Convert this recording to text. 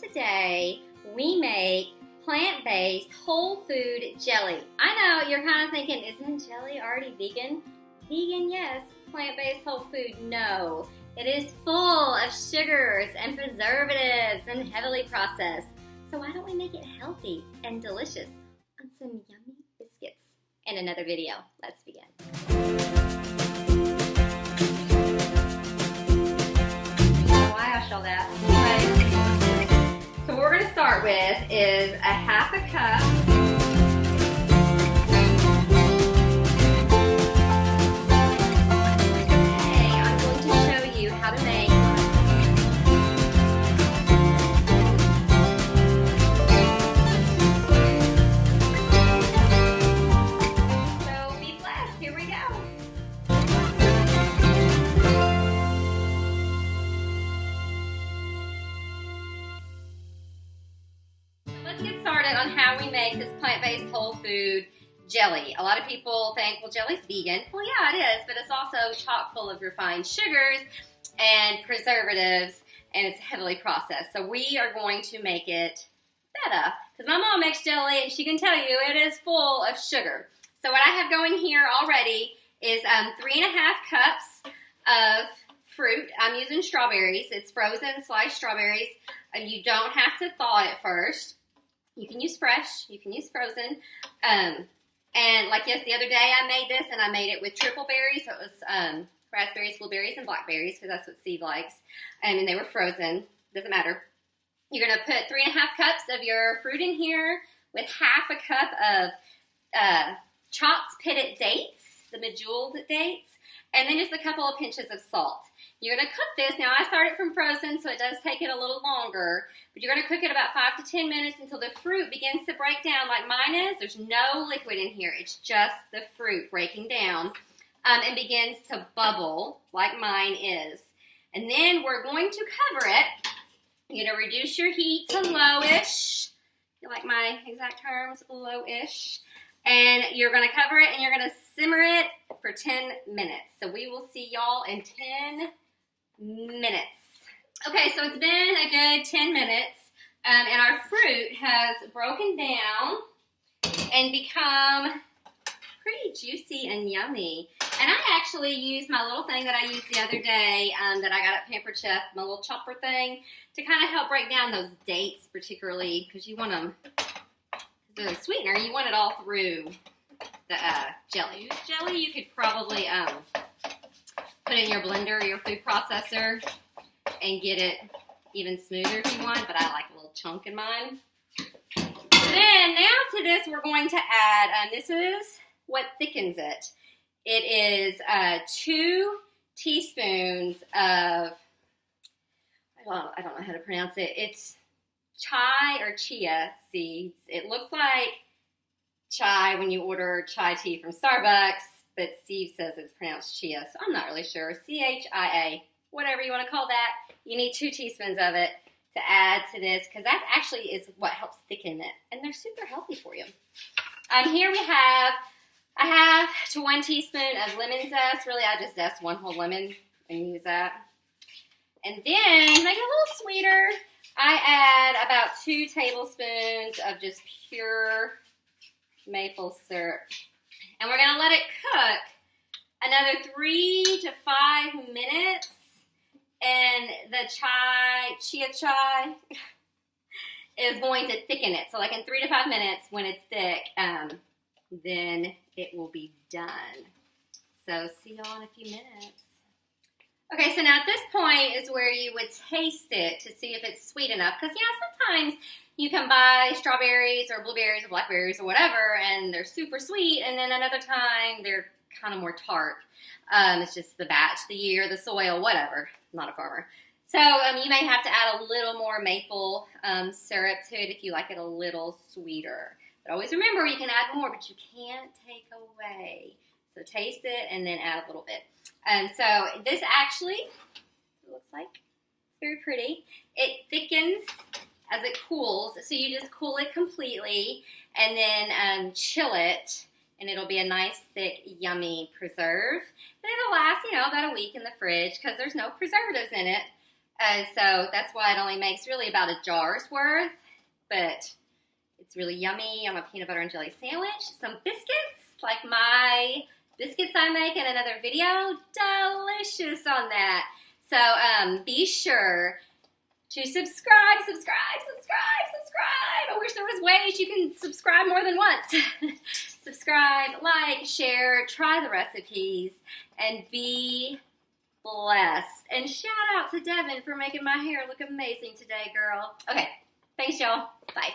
today we make plant-based whole food jelly. I know you're kind of thinking, isn't jelly already vegan? Vegan, yes. Plant-based whole food, no. It is full of sugars and preservatives and heavily processed. So why don't we make it healthy and delicious on some yummy biscuits? In another video, let's begin. Why I show that? So what we're going to start with is a half a cup on how we make this plant-based whole food jelly. A lot of people think, well, jelly's vegan. Well, yeah, it is, but it's also chock full of refined sugars and preservatives, and it's heavily processed. So we are going to make it better, because my mom makes jelly, and she can tell you it is full of sugar. So what I have going here already is 3.5 cups of fruit. I'm using strawberries. It's frozen sliced strawberries, and you don't have to thaw it first. You can use fresh, you can use frozen, and like the other day I made this, and I made it with triple berries, so it was raspberries, blueberries, and blackberries, because that's what Steve likes, and they were frozen, doesn't matter. You're going to put 3.5 cups of your fruit in here, with half a cup of chopped pitted dates, the bejeweled dates, and then just a couple of pinches of salt. You're going to cook this. Now, I started from frozen, so it does take it a little longer, but you're going to cook it about 5 to 10 minutes until the fruit begins to break down like mine is. There's no liquid in here. It's just the fruit breaking down and begins to bubble like mine is. And then we're going to cover it. You're going to reduce your heat to lowish. You like my exact terms? Lowish. And you're going to cover it, and you're going to simmer it for 10 minutes. So we will see y'all in 10 minutes. Okay, so it's been a good 10 minutes, and our fruit has broken down and become pretty juicy and yummy. And I actually used my little thing that I used the other day that I got at Pampered Chef, my little chopper thing, to kind of help break down those dates, particularly because you want them, the sweetener, you want it all through the jelly. Jelly you could probably put in your blender or your food processor and get it even smoother if you want, but I like a little chunk in mine. Then now to this we're going to add, this is what thickens it. It is 2 teaspoons of, I don't know how to pronounce it. It's Chia Seeds. It looks like chai when you order chai tea from Starbucks, but Steve says it's pronounced chia, so I'm not really sure. C-H-I-A, whatever you want to call that. You need 2 teaspoons of it to add to this, because that actually is what helps thicken it, and they're super healthy for you. Here we have a half to 1 teaspoon of lemon zest. Really, I just zest 1 whole lemon and use that. And then, to make it a little sweeter, I add about 2 tablespoons of just pure maple syrup. And we're going to let it cook another 3 to 5 minutes. And the chia chai is going to thicken it. So like in 3 to 5 minutes when it's thick, then it will be done. So see y'all in a few minutes. Okay, so now at this point is where you would taste it to see if it's sweet enough. Because, sometimes you can buy strawberries or blueberries or blackberries or whatever, and they're super sweet. And then another time, they're kind of more tart. It's just the batch, the year, the soil, whatever. I'm not a farmer. So you may have to add a little more maple syrup to it if you like it a little sweeter. But always remember, you can add more, but you can't take away. So taste it and then add a little bit. So this actually looks like very pretty. It thickens as it cools. So you just cool it completely and then chill it, and it'll be a nice, thick, yummy preserve. And it'll last, about a week in the fridge because there's no preservatives in it. So that's why it only makes really about a jar's worth, but it's really yummy on a peanut butter and jelly sandwich. Some biscuits, like my biscuits I make in another video, delicious on that. So be sure to subscribe. I wish there was ways you can subscribe more than once. Subscribe, like, share, try the recipes, and be blessed. And shout out to Devin for making my hair look amazing today, girl. Okay, thanks, y'all. Bye.